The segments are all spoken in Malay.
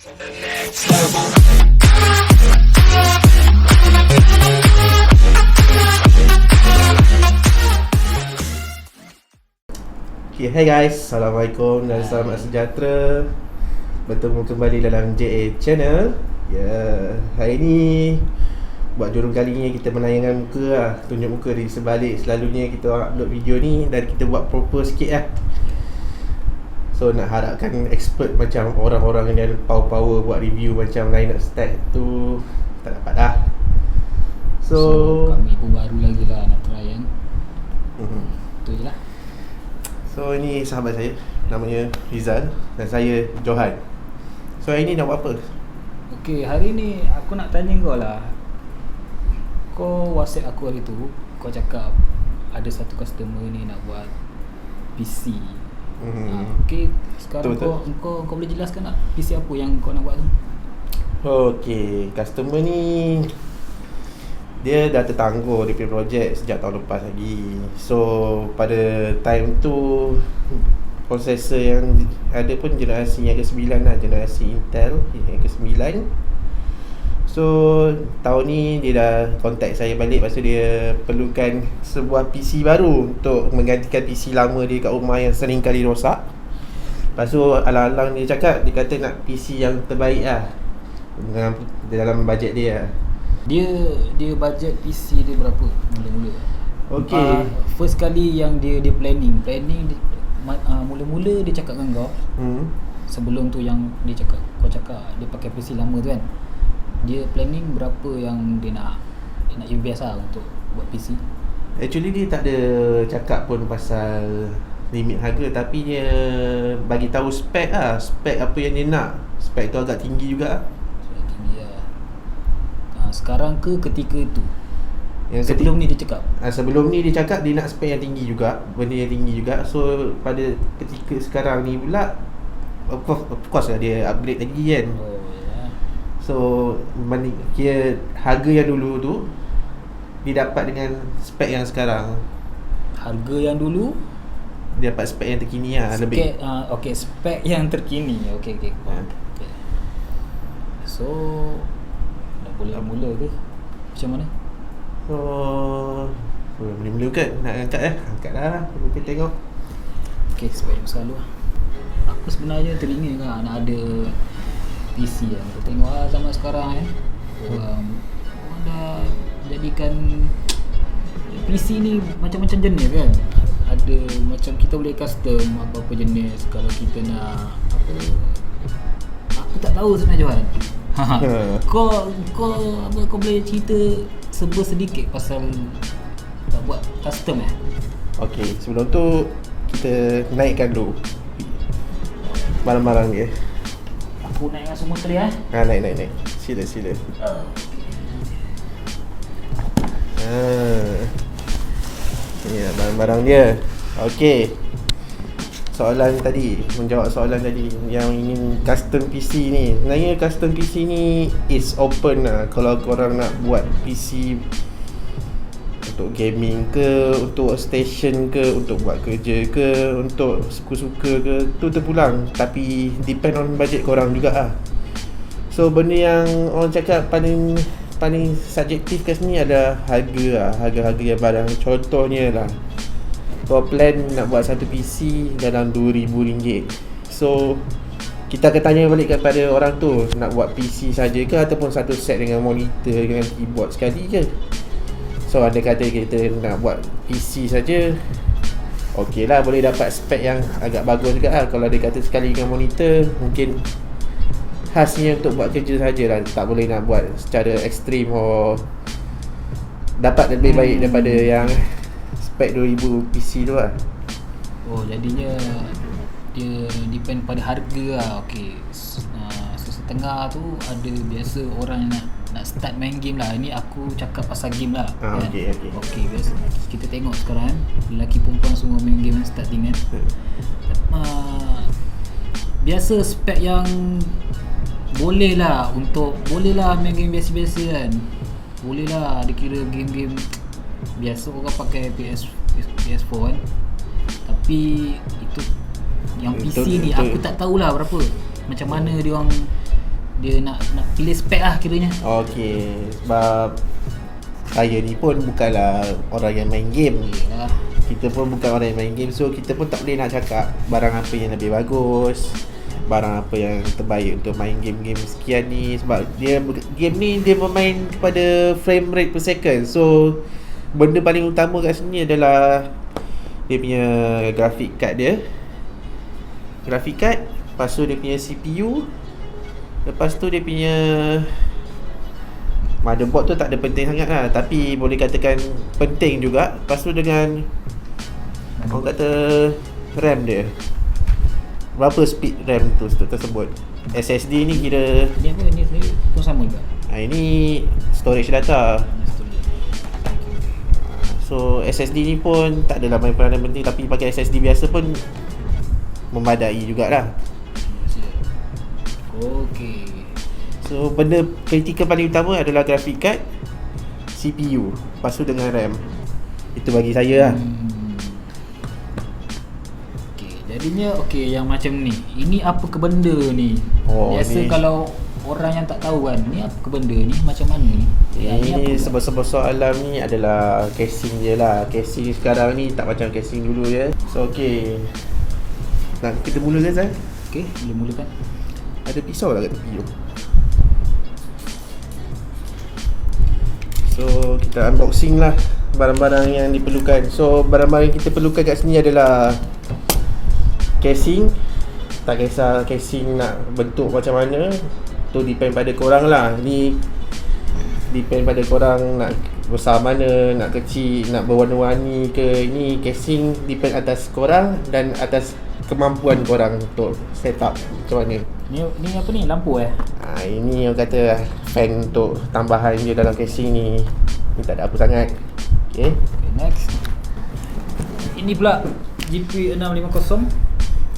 Okay, hey guys, Assalamualaikum dan selamat sejahtera. Bertemu kembali dalam JA Channel. Hari ni buat jurung kalinya kita menayangkan muka lah, tunjuk muka di sebalik. Selalunya kita upload video ni dan kita buat proper sikit lah. So nak harapkan expert macam orang-orang yang ada power buat review macam Linux Tech tu tak dapat lah. So kami pun baru lagi lah nak try kan. Tu je lah. So ini sahabat saya, namanya Rizal dan saya Johan. So hari ni nak buat apa? Okay, hari ni aku nak tanya kau lah. Kau WhatsApp aku hari tu, kau cakap ada satu customer ni nak buat PC. Okay, sekarang Betul. kau boleh jelaskan tak PC apa yang kau nak buat tu? Okay, customer ni dia dah tertangguh dia punya projek sejak tahun lepas lagi. So pada time tu prosesor yang ada pun generasi yang ke-9 lah, generasi Intel yang ke-9. So tahun ni dia dah contact saya balik pasal dia perlukan sebuah PC baru untuk menggantikan PC lama dia kat rumah yang sering kali rosak. Lepas tu alang-alang dia cakap, dia kata nak PC yang terbaik lah dalam bajet dia lah. Dia bajet PC dia berapa mula-mula? Okay. First kali yang dia planning mula-mula dia cakap dengan kau. Sebelum tu yang kau cakap dia pakai PC lama tu kan. Dia planning berapa yang dia nak invest lah untuk buat PC? Actually dia tak ada cakap pun pasal limit harga, tapi dia bagi tahu spek lah, spek apa yang dia nak. Spek tu agak tinggi juga. Tinggi lah. Sekarang ke ketika itu? Yang sebelum ni dia cakap? Sebelum ni dia cakap dia nak spek yang tinggi juga, benda yang tinggi juga. So pada ketika sekarang ni pula of course lah dia upgrade lagi kan. So kira harga yang dulu tu dia dapat dengan spek yang sekarang. Harga yang dulu dia dapat spek yang terkini lah, lebih. Okay, spek yang terkini. Okay. So dah boleh mula ke? Macam mana? So boleh kan? Nak angkat angkat dah. Kita tengok. Okay, spek yang selalu lah. Aku sebenarnya teringin kan nak ada PC kan. Kita tengok lah zaman sekarang kan. Orang dah jadikan PC ni macam-macam jenis kan. Ada macam kita boleh custom apa-apa jenis kalau kita nak apa. Aku tak tahu sebenarnya Johan. Kau boleh cerita sedikit pasal nak buat custom Okey, sebelum tu kita naikkan dulu barang-barang dia. Aku naikkan semua tadi Naik. Sila. Ni lah barang-barang dia. Okey. Menjawab soalan tadi yang ingin custom PC ni. Sebenarnya custom PC ni is open lah. Kalau korang nak buat PC untuk gaming ke, untuk workstation ke, untuk buat kerja ke, untuk suka-suka ke, tu terpulang. Tapi depend on budget korang juga lah. So benda yang orang cakap paling subjektif kat sini adalah harga lah. Harga-harga yang barang. Contohnya lah, kau plan nak buat satu PC dalam RM2,000. So kita akan tanya balik kepada orang tu, nak buat PC saja ke ataupun satu set dengan monitor dengan keyboard sekali ke. So ada kata kita nak buat PC saja, okey lah, boleh dapat spek yang agak bagus juga lah. Kalau dia kata sekali dengan monitor, mungkin khasnya untuk buat kerja sajalah, tak boleh nak buat secara ekstrim dapat lebih baik daripada yang spek 2000 PC tu lah. Jadinya dia depend pada harga lah. Okay, setengah tu ada biasa orang nak start main game lah. Ini aku cakap pasal game lah kan? Okay, biasa kita tengok sekarang lelaki perempuan semua main game starting kan. Biasa spek yang boleh lah main game biasa-biasa kan. Boleh lah dikira game-game biasa orang pakai PS4 kan. Tapi itu yang PC ni aku tak tahulah berapa, macam mana dia orang dia nak pilih spek lah kiranya. Okey, sebab saya ni pun bukanlah orang yang main game. Yalah. Kita pun bukan orang yang main game, so kita pun tak boleh nak cakap barang apa yang lebih bagus, barang apa yang terbaik untuk main game-game sekian ni. Sebab game ni dia bermain kepada frame rate per second. So benda paling utama kat sini adalah dia punya graphic card dia. Graphic card, lepas tu dia punya CPU, lepas tu dia punya motherboard tu tak ada penting sangat lah, tapi boleh katakan penting juga. Lepas tu dengan orang kata RAM dia, berapa speed RAM tu tersebut. SSD ni kira Ni apa ni pun sama juga. ini storage data. So SSD ni pun tak adalah main peranan penting, tapi pakai SSD biasa pun memadai jugalah. Okey. So benda kritikal paling utama adalah graphic card, CPU, lepas tu dengan RAM. Itu bagi saya lah. Okey, jadinya yang macam ni. Ini apa ke benda ni? Biasa ni, kalau orang yang tak tahu kan, ni apa ke benda ni, macam mana ni? Ini sebab soalan ni adalah casing je lah. Casing sekarang ni tak macam casing dulu je. So nak kita mulakan Zai? Okey, boleh mulakan. Ada pisau lah kat tepi tu. So kita unboxing lah barang-barang yang diperlukan. So barang-barang yang kita perlukan kat sini adalah casing. Tak kisah casing nak bentuk macam mana, tu depend pada korang lah. Ni depend pada korang nak besar mana, nak kecil, nak berwarna-warni ke. Ni casing depend atas korang dan atas kemampuan korang untuk set up macam mana. Ni apa ni? Lampu Ini orang kata fan untuk tambahan dia dalam casing ni. Ni tak ada apa sangat. Okay, next. Ini pula GP650.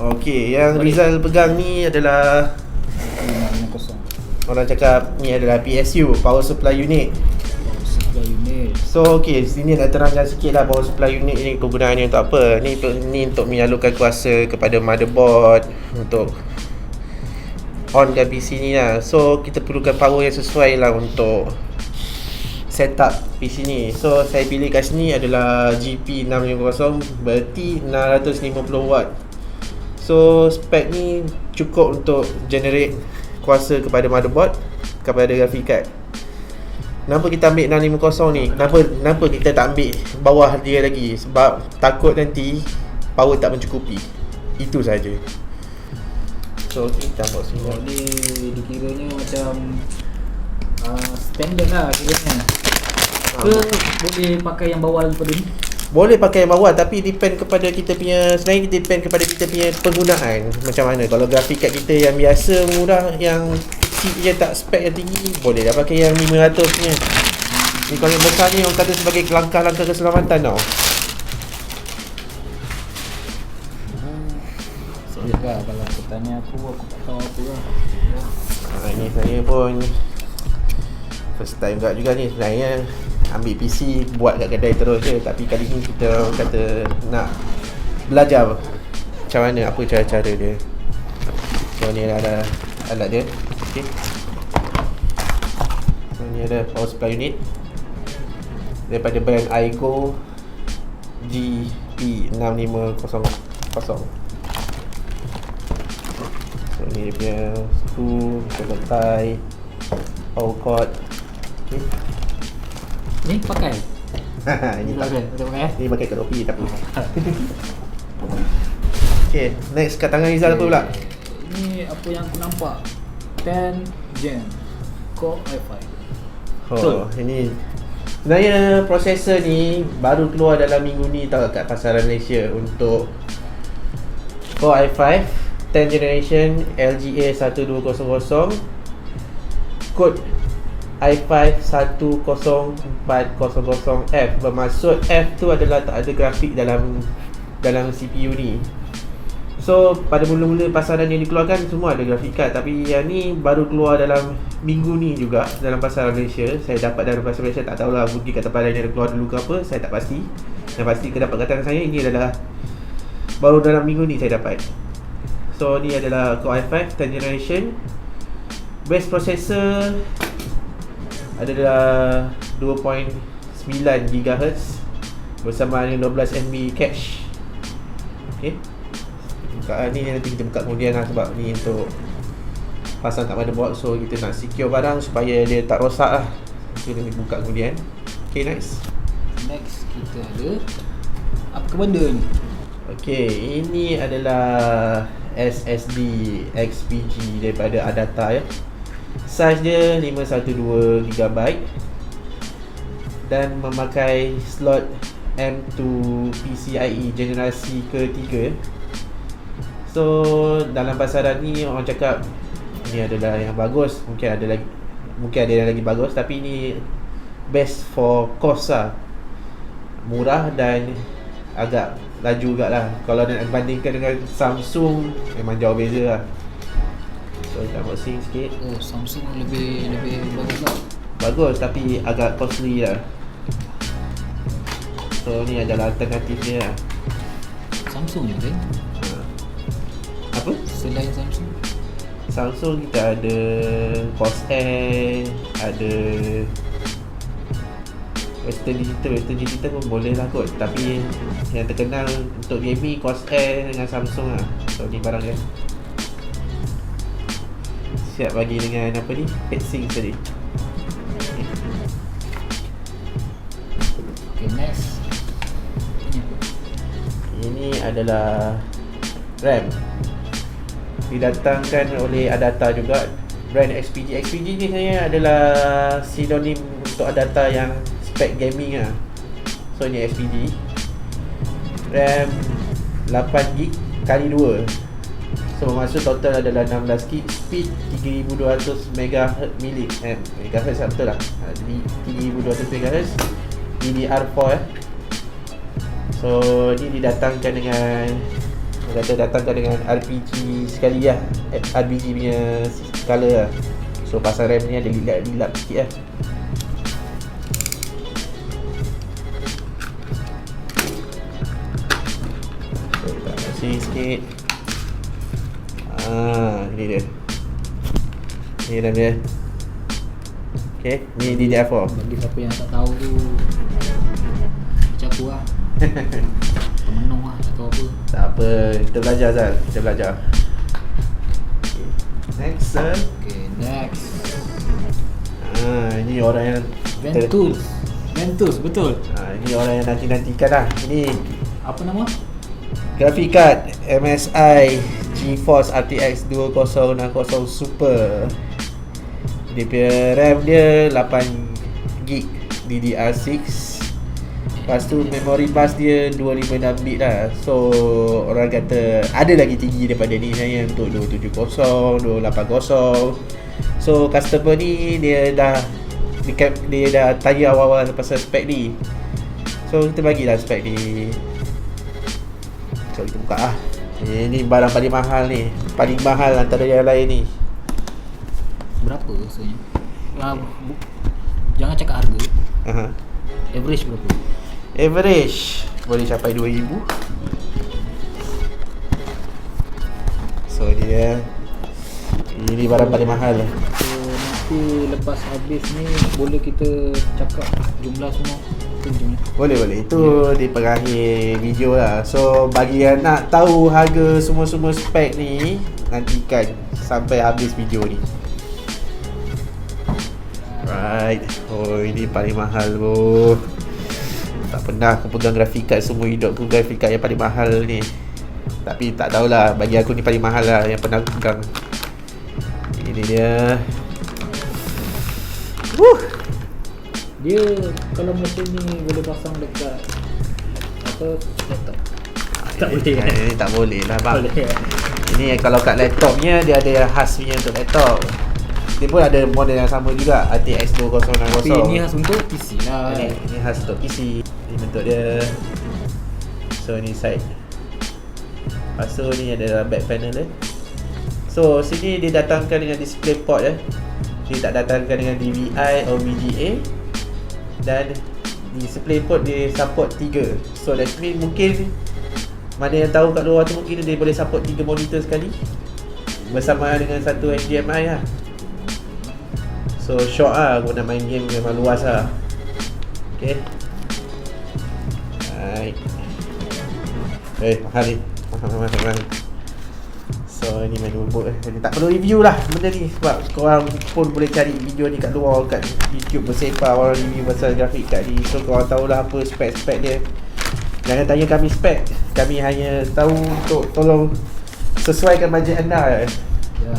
Okay, yang Rizal pegang ni adalah 650. orang cakap ni adalah PSU, Power Supply Unit. Supply unit. So okay, sini nak terangkan sikit lah power supply unit ni kegunaannya untuk apa. Ni untuk menyalurkan kuasa kepada motherboard untuk onkan PC ni lah. So kita perlukan power yang sesuai lah untuk setup PC ni. So saya pilih kat sini adalah GP650, berarti 650 watt. So spek ni cukup untuk generate kuasa kepada motherboard, kepada graphic card. Kenapa kita ambil 650 ni? Kenapa kita tak ambil bawah dia lagi? Sebab takut nanti power tak mencukupi. Itu saja. So kita buat semua ni dikiranya macam standard lah kiranya. Ke boleh pakai yang bawah daripada ni? boleh pakai yang bawah, tapi depend kepada kita punya, sebenarnya depend kepada kita punya penggunaan macam mana. Kalau grafik card kita yang biasa murah, yang kecil je tak spek yang tinggi, boleh dah pakai yang 500 punya. Ni kalau yang besar ni orang kata sebagai langkah-langkah keselamatan tau. Juga kalau aku tanya aku tak tahu apa lah. Ni saya pun first time juga ni sebenarnya. Ambil PC, buat kat kedai terus je. Tapi kali ni kita kata nak belajar macam mana, apa cara-cara dia. So ni ada alat dia. Okay. So ni ada power supply unit daripada brand Aigo GP6500. So ni dia punya screw, kita letak power cord. Okay. Ni pakai? Ini pakai. Kita pakai Ni pakai kat topi tapi. Okay, next kat tangan Rizal apa pula? Ni apa yang aku nampak, 10 Gen Core i5. Oh, ini sebenarnya prosesor ni baru keluar dalam minggu ni tau kat pasaran Malaysia untuk Core i5 10th generation LGA 1200, kod i5 10400F. Bermaksud F tu adalah tak ada grafik dalam CPU ni. So pada mula-mula pasaran yang dikeluarkan semua ada grafik card, tapi yang ni baru keluar dalam minggu ni juga dalam pasaran Malaysia. Saya dapat dalam pasaran Malaysia, tak tahulah mungkin kat tempat lain ada keluar dulu ke apa, saya tak pasti. Yang pasti dapat kat tangan saya, ini adalah baru dalam minggu ni saya dapat. So ni adalah Core i5 10th generation, Base processor adalah 2.9 GHz bersama dengan 12 MB cache. Okay, bukaan ni nanti kita buka kemudian lah, sebab ni untuk pasang kat motherboard. So kita nak secure barang supaya dia tak rosak lah, so kita buka kemudian. Okay, next kita ada apa benda ni? Okay, ini adalah SSD XPG daripada Adata ya. Saiz dia 512GB dan memakai slot M2 PCIe generasi ketiga. So dalam pasaran ni orang cakap ni adalah yang bagus, mungkin ada yang lagi bagus, tapi ni best for cost lah, murah dan agak laju juga lah. Kalau nak bandingkan dengan Samsung memang jauh beza lah. So kita unboxing sikit. Oh, Samsung lebih bagus lah. Bagus tapi agak costly lah. So ni adalah alternatifnya lah. Samsung je kan? Apa? Selain Samsung, Samsung kita ada Corsair, ada Western Digital pun boleh lah kot. Tapi yang terkenal untuk gaming Corsair dengan Samsung lah. So ni barang dia siap bagi dengan apa ni, heatsink tadi. okay, next. Ini adalah RAM, didatangkan oleh Adata juga, brand XPG. XPG ni sebenarnya adalah sinonim untuk Adata yang spek gaming lah. So ni XPG, RAM 8GB kali 2. So maksud total adalah 16GB, speed 3200 MHz lah, betul lah. Jadi 3200 MHz DDR4 So ni didatangkan dengan RPG sekali lah, RPG punya color lah. So pasal RAM ni ada lilap sikit lah. So kita kasih sikit. Ni dia. Ni RAM dia. Okay, ni DDR4. Bagi siapa yang tak tahu tu, macam aku lah. Pemenung lah, tak tahu apa. Tak apa, kita belajar Zal, kita belajar. Okay. Next sir. Okay, next. Ini orang yang Ventus, betul. ini orang yang nanti-nantikan lah. Ini Apa nama? graphic card MSI GeForce RTX 2060 Super. Dia punya RAM dia 8GB DDR6. Lepas tu memory bus dia 256 lah. So orang kata ada lagi tinggi daripada ni sebenarnya, untuk 270, 280. So customer ni dia dah tanya awal-awal pasal spek ni. So kita bagilah spek ni. So kita buka lah. Ini barang paling mahal ni, paling mahal antara yang lain ni. Berapa rasanya? Jangan cakap harga. Average berapa? Average boleh capai 2000. So dia ini barang paling mahal. So nanti lepas habis ni boleh kita cakap jumlah semua. Boleh. Itu di pengakhir video lah. So bagi yang nak tahu harga semua spek ni, nantikan sampai habis video ni. Right. Oh ini paling mahal bro. Tak pernah aku pegang graphic card semua hidup aku, graphic card yang paling mahal ni. Tapi tak tahulah, bagi aku ni paling mahal lah yang pernah aku pegang. Ini dia. Dia kalau macam ni boleh pasang dekat apa, laptop? Tak boleh kan? Ini tak boleh lah bang. Boleh. Ini kalau kat laptopnya dia ada khas punya untuk laptop. Dia pun ada model yang sama juga, RTX 2060. Tapi ini khas untuk PC lah. Ini khas untuk PC. Ini bentuk dia. So ni side. Lepas tu ni ada back panel dia. So sini dia datangkan dengan display port Dia tak datangkan dengan DVI atau VGA. Dan display port dia support 3. So that means mungkin mana yang tahu kat luar tu, mungkin dia boleh support 3 monitor sekali bersama dengan satu HDMI lah. So short lah, aku nak main game memang luas lah. Okay. Alright. Mahal ni. Mahal. So ni main robot jadi tak perlu review lah benda ni, sebab korang pun boleh cari video ni kat luar, kat YouTube bersepah orang review pasal grafik card ni. So korang tahulah apa spek-spek dia. Jangan tanya kami spek, kami hanya tahu untuk tolong sesuaikan bajet anda. Ya.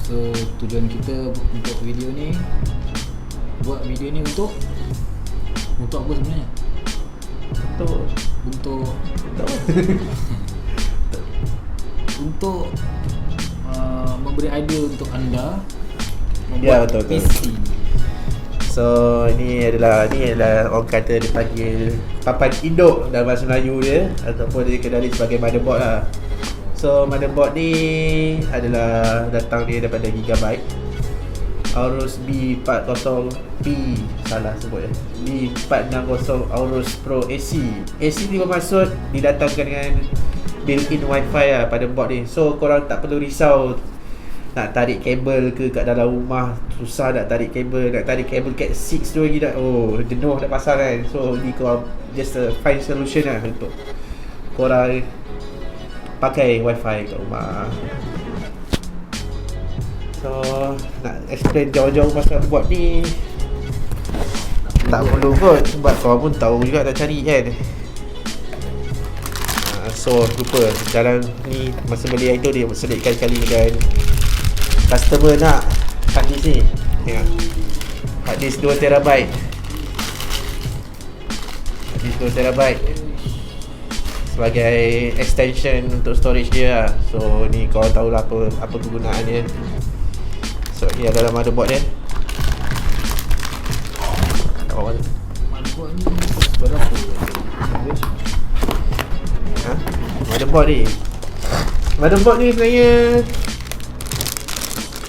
So tujuan kita untuk video ni, buat video ni untuk apa sebenarnya? Untuk memberi idea untuk anda membuat betul. PC. So ini adalah orang kata dia panggil papan induk dalam bahasa Melayu dia, ataupun dia dikenali sebagai motherboard lah. So motherboard ni adalah datang dia daripada Gigabyte Aorus B40P, salah sebut ya, B460 Aorus Pro AC. AC ni bermaksud didatangkan dengan built-in wifi lah pada board ni. So korang tak perlu risau nak tarik kabel ke kat dalam rumah, susah nak tarik kabel Cat 6 tu lagi dah, jenuh dah pasang kan. So ni korang just find solution lah untuk korang pakai wifi kat rumah. So nak explain jauh-jauh pasal board ni tak perlu kot, sebab korang pun tahu juga nak cari kan. So lupa sekarang ni masa beli itu dia selitkan kali dengan customer nak hard disk ni. Tengok hard disk 2TB, hard disk 2TB sebagai extension untuk storage dia lah. So ni kau tahulah apa kegunaan dia. So ni adalah motherboard dia. Motherboard ni berapa? Motherboard ni sebenarnya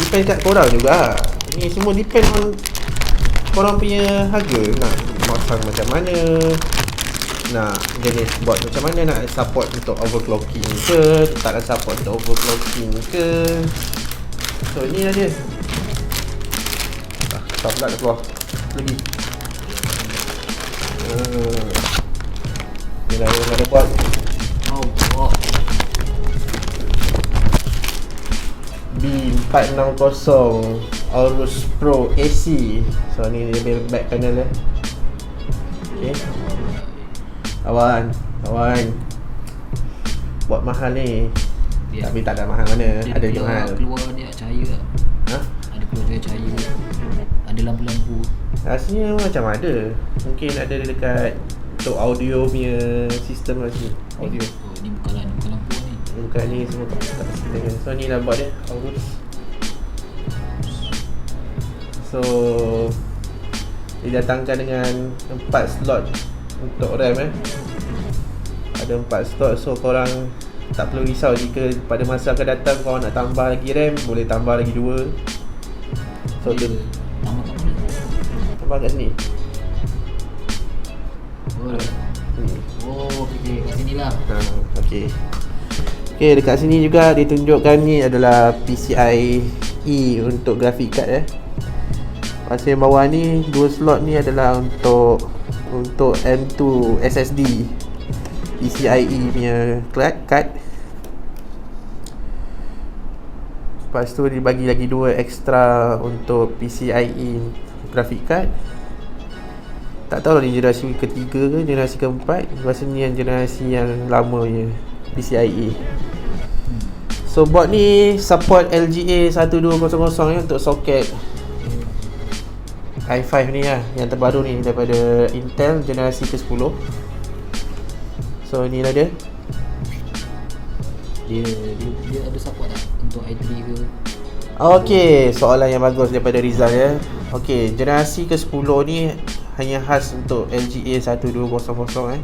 depend kat korang juga. Ni semua depend on korang punya harga, nak masang macam mana, nak jenis board macam mana, nak support untuk overclocking ke, tak nak support untuk overclocking ke. So ni lah dia. Tak pula dah keluar lagi. Ni lah yang ada buat. B460 Aorus Pro AC. So ni dia back panel dia. Okay. Awan buat mahal ni. Tapi tak ada mahal mana. Ada yang mahal. Keluar dia cahaya tak? Ada keluar dia cahaya. Ada lampu-lampu. Rasanya macam ada. Mungkin ada dekat untuk audio punya sistem lah sini. Audio. Ni bukan lampu ni. Bukan ni semua tak sistem. So ni lah buat dia Aorus. So didatangkan dengan 4 slot untuk RAM Ada 4 slot. So korang tak perlu risau jika pada masa akan datang korang nak tambah lagi RAM, boleh tambah lagi 2. So tu tambah kat mana? tambah kat sini. Okey, kat sini lah. Okey. Okey, dekat sini juga ditunjukkan ni adalah PCIe untuk graphic card Masa yang bawah ni 2 slot ni adalah untuk M2 SSD PCIe punya card. Lepas tu dibagi lagi 2 extra untuk PCIe graphic card. Tak tahu ni generasi ketiga ke generasi keempat. Rasanya yang generasi yang lamanya PCIe. So board ni support LGA 1200 untuk soket i5 ni lah, yang terbaru ni daripada Intel generasi ke-10. So inilah dia. Dia ada support tak untuk i3 ke? Okey, soalan yang bagus daripada Rizal ya. Okey, generasi ke-10 ni hanya khas untuk LGA 1200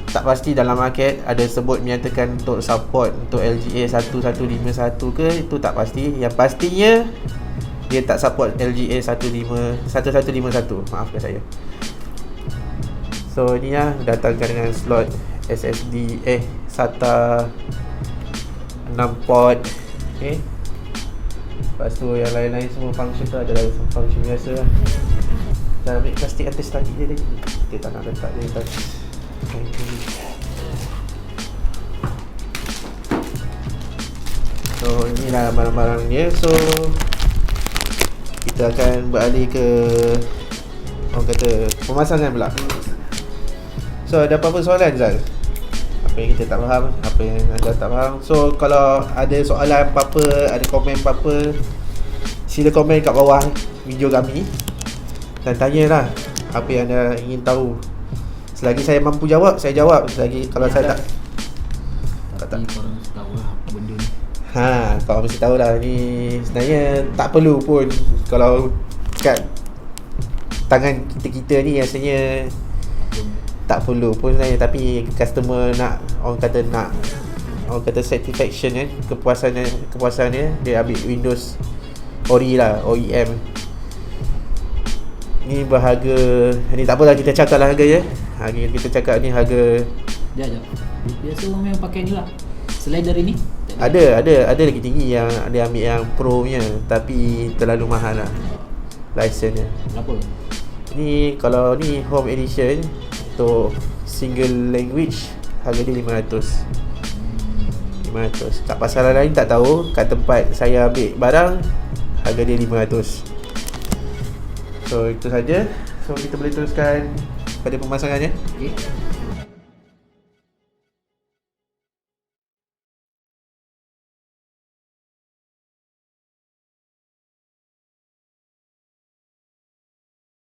Tak pasti dalam market ada sebut menyatakan untuk support untuk LGA 1151 ke, itu tak pasti. Yang pastinya dia tak support LGA 1151. Maafkan saya. So ni lah datangkan dengan slot SSD SATA 6 port. Okay. Lepas tu yang lain-lain semua function tu adalah function biasa lah. Dan ambil plastik atas tadi dia tadi. Kita tak nak letak dia atas. So inilah barang-barang dia. So kita akan beralih ke orang kata pemasangan pula. So ada apa-apa soalan Zal? Apa yang kita tak faham, apa yang anda tak faham. So kalau ada soalan apa-apa, ada komen apa-apa, sila komen kat bawah video kami dan tanyalah apa yang anda ingin tahu. Selagi saya mampu jawab, saya jawab. Selagi kalau saya tak Tapi korang mesti tahu lah apa benda ni. kau mesti tahulah ni sebenarnya tak perlu pun kalau kat tangan kita-kita ni rasanya tak perlu pun sebenarnya, tapi customer nak orang kata satisfaction kan, kepuasan dia ambil Windows Ori lah, OEM. Ni berharga, ni tak apalah kita cakap lah harga je. Kita cakap ni harga. Sekejap. Biasa orang memang pakai ni lah. Selain dari ni Ada lagi tinggi yang dia ambil yang Pro punya, tapi terlalu mahal lah license dia. berapa? Ni kalau ni Home Edition untuk single language harga dia 500. Kat pasaran lain tak tahu, kat tempat saya ambil barang harga dia 500. So itu saja. So kita boleh teruskan pada pemasangannya. Okay.